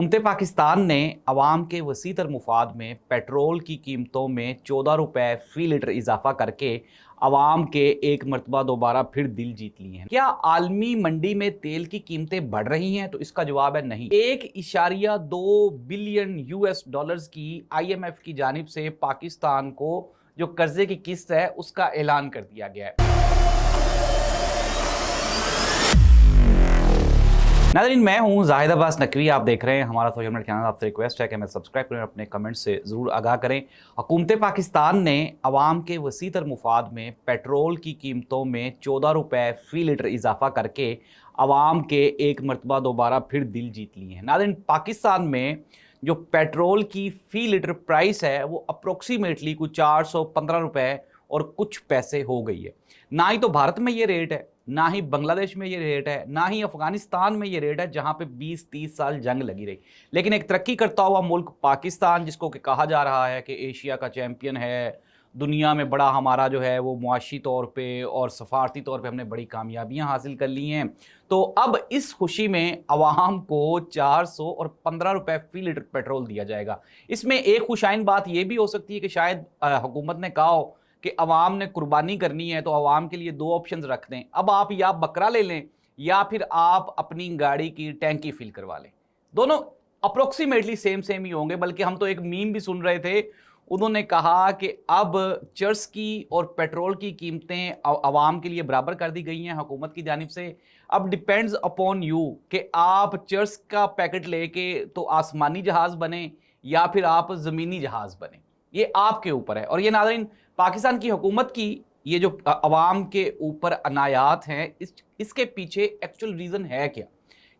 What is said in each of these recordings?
हुकूमत पाकिस्तान ने अवाम के वसी तर मुफाद में पेट्रोल की कीमतों में 14 रुपए फ़ी लीटर इजाफा करके अवाम के एक मरतबा दोबारा फिर दिल जीत लिए हैं। क्या आलमी मंडी में तेल की कीमतें बढ़ रही हैं? तो इसका जवाब है नहीं। 1.2 बिलियन यूएस डॉलर्स की IMF की जानिब से पाकिस्तान को जो कर्जे की किस्त है उसका ऐलान कर दिया गया है। नाज़रीन, मैं हूं जाहिद अब्बास नकवी, आप देख रहे हैं हमारा सोशल मीडिया चैनल। आपसे रिक्वेस्ट है कि हमें सब्सक्राइब करें और अपने कमेंट से ज़रूर आगाह करें। हुकूमत पाकिस्तान ने अवाम के वसी तर मुफाद में पेट्रोल की कीमतों में 14 रुपए फ़ी लीटर इजाफा करके अवाम के एक मरतबा दोबारा फिर दिल जीत लिए हैं। नाज़रीन, पाकिस्तान में जो पेट्रोल की फ़ी लीटर प्राइस है वो अप्रोक्सीमेटली कुछ 415 रुपए और कुछ पैसे हो गई है। ना ही तो भारत में ये रेट है, ना ही बांग्लादेश में ये रेट है, ना ही अफगानिस्तान में ये रेट है जहां पे 20-30 साल जंग लगी रही। लेकिन एक तरक्की करता हुआ मुल्क पाकिस्तान, जिसको कि कहा जा रहा है कि एशिया का चैंपियन है, दुनिया में बड़ा हमारा जो है वो मुआशी तौर पे और सफारती तौर पे हमने बड़ी कामयाबियां हासिल कर ली हैं। तो अब इस खुशी में अवाम को 415 रुपए फ़ी लीटर पेट्रोल दिया जाएगा। इसमें एक खुशाइन बात यह भी हो सकती है कि शायद हुकूमत ने कहा हो कि अवाम ने कुर्बानी करनी है तो अवाम के लिए दो ऑप्शंस रख दें, अब आप या बकरा ले लें या फिर आप अपनी गाड़ी की टैंकी फिल करवा लें। दोनों अप्रोक्सीमेटली सेम ही होंगे, बल्कि हम तो एक मीम भी सुन रहे थे, उन्होंने कहा कि अब चर्च की और पेट्रोल की कीमतें अवाम के लिए बराबर कर दी गई हैं हुकूमत की जानिब से। अब डिपेंड्स अपॉन यू कि आप चर्च का पैकेट लेके तो आसमानी जहाज़ बने या फिर आप ज़मीनी जहाज़ बने, ये आपके ऊपर है। और ये नाज़रीन, पाकिस्तान की हुकूमत की ये जो अवाम के ऊपर अनायात हैं, इसके पीछे एक्चुअल रीज़न है क्या?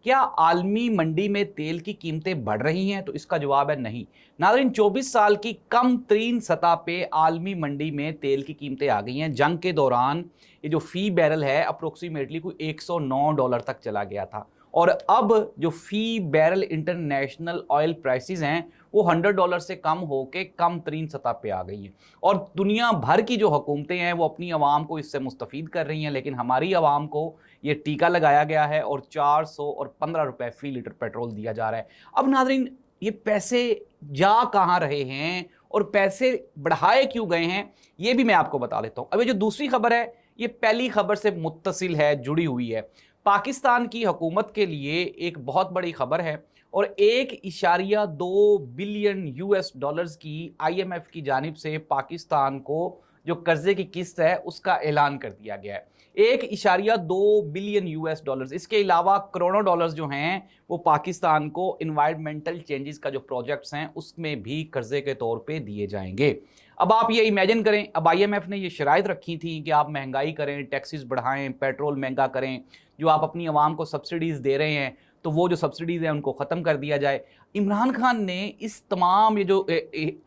क्या आलमी मंडी में तेल की कीमतें बढ़ रही हैं? तो इसका जवाब है नहीं। नाज़रीन, 24 साल की कम तरीन सतह पे आलमी मंडी में तेल की कीमतें आ गई हैं। जंग के दौरान ये जो फ़ी बैरल है अप्रोक्सीमेटली कोई $109 तक चला गया था, और अब जो फ़ी बैरल इंटरनेशनल ऑयल प्राइसेस हैं वो $100 से कम होकर कम तरीन सतह पे आ गई हैं। और दुनिया भर की जो हुकूमतें हैं वो अपनी आवाम को इससे मुस्तफ़ीद कर रही हैं, लेकिन हमारी आवाम को ये टीका लगाया गया है और 415 रुपए फ़ी लीटर पेट्रोल दिया जा रहा है। अब नाज़रीन, ये पैसे जा कहाँ रहे हैं और पैसे बढ़ाए क्यों गए हैं, ये भी मैं आपको बता देता हूँ। अब ये जो दूसरी खबर है ये पहली खबर से मुत्तसिल है, जुड़ी हुई है। पाकिस्तान की हुकूमत के लिए एक बहुत बड़ी खबर है और 1.2 बिलियन यूएस डॉलर्स की IMF की जानिब से पाकिस्तान को जो कर्जे की किस्त है उसका ऐलान कर दिया गया है। 1.2 बिलियन यूएस डॉलर्स, इसके अलावा करोड़ों डॉलर्स जो हैं वो पाकिस्तान को इन्वायरमेंटल चेंजेस का जो प्रोजेक्ट्स हैं उसमें भी कर्जे के तौर पे दिए जाएंगे। अब आप ये इमेजिन करें, अब IMF ने ये शराइत रखी थी कि आप महंगाई करें, टैक्सेस बढ़ाएं, पेट्रोल महंगा करें, जो आप अपनी आवाम को सब्सिडीज़ दे रहे हैं तो वो जो सब्सिडीज़ हैं उनको ख़त्म कर दिया जाए। इमरान खान ने इस तमाम ये जो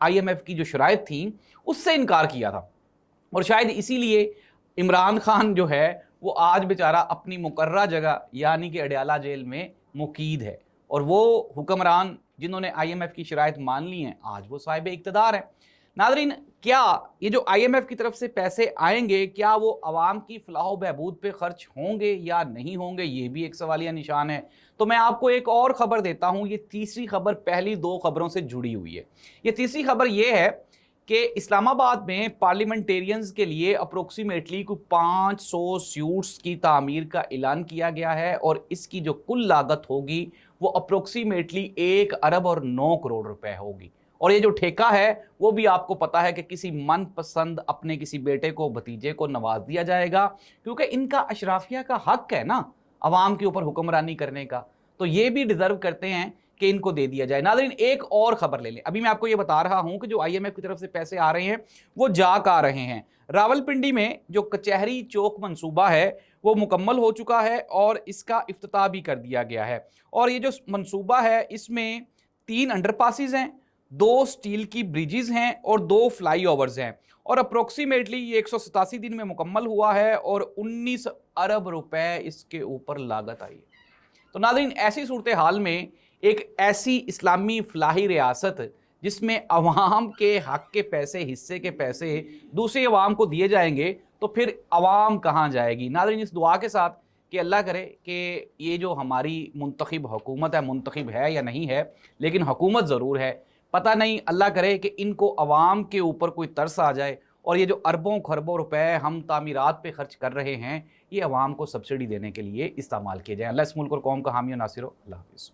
IMF की जो शराइत थी उससे इनकार किया था, और शायद इसीलिए इमरान खान जो है वो आज बेचारा अपनी मुकर्रा जगह यानी कि अडयाला जेल में मुकीद है, और वो हुक्मरान जिन्होंने IMF की शराइत मान ली हैं आज वो साहिब इक़्तिदार हैं। नाज़रीन, क्या ये जो IMF की तरफ से पैसे आएंगे क्या वो आवाम की फलाह बहबूद पे खर्च होंगे या नहीं होंगे, ये भी एक सवालिया निशान है। तो मैं आपको एक और ख़बर देता हूँ, ये तीसरी खबर पहली दो खबरों से जुड़ी हुई है। ये तीसरी खबर ये है कि इस्लामाबाद में पार्लियामेंटेरियंस के लिए अप्रोक्सीमेटली कोई 500 सूट्स की तामीर का ऐलान किया गया है, और इसकी जो कुल लागत होगी वो अप्रोक्सीमेटली 1 अरब और 9 करोड़ रुपए होगी। और ये जो ठेका है वो भी आपको पता है कि किसी मनपसंद अपने किसी बेटे को, भतीजे को नवाज दिया जाएगा, क्योंकि इनका अशराफिया का हक है ना अवाम के ऊपर हुक्मरानी करने का, तो ये भी डिजर्व करते हैं कि इनको दे दिया जाए। नाज़रीन, एक और खबर ले लें। अभी मैं आपको ये बता रहा हूं कि जो IMF की तरफ से पैसे आ रहे हैं वो जा का रहे हैं। रावलपिंडी में जो कचहरी चौक मंसूबा है वो मुकम्मल हो चुका है और इसका इफ्तिताह भी कर दिया गया है। और ये जो मंसूबा है इसमें 3 अंडरपासिस हैं, 2 स्टील की ब्रिजेस हैं और 2 फ्लाईओवर्स हैं, और अप्रोक्सीमेटली ये 187 दिन में मुकम्मल हुआ है और 19 अरब रुपए इसके ऊपर लागत आई है। तो नाज़रीन, ऐसी सूरत हाल में एक ऐसी इस्लामी फलाही रियासत जिसमें अवाम के हक के पैसे, हिस्से के पैसे दूसरी अवाम को दिए जाएंगे तो फिर अवाम कहाँ जाएगी। नाज़रीन, इस दुआ के साथ کہ اللہ کرے کہ یہ جو ہماری منتخب حکومت ہے، منتخب ہے یا نہیں ہے لیکن حکومت ضرور ہے، پتہ نہیں اللہ کرے کہ ان کو عوام کے اوپر کوئی ترس آ جائے اور یہ جو اربوں خربوں روپے ہم تعمیرات پہ خرچ کر رہے ہیں یہ عوام کو سبسڈی دینے کے لیے استعمال کیے جائیں۔ اللہ اس ملک اور قوم کا حامی و ناصر ہو۔ اللہ حافظ۔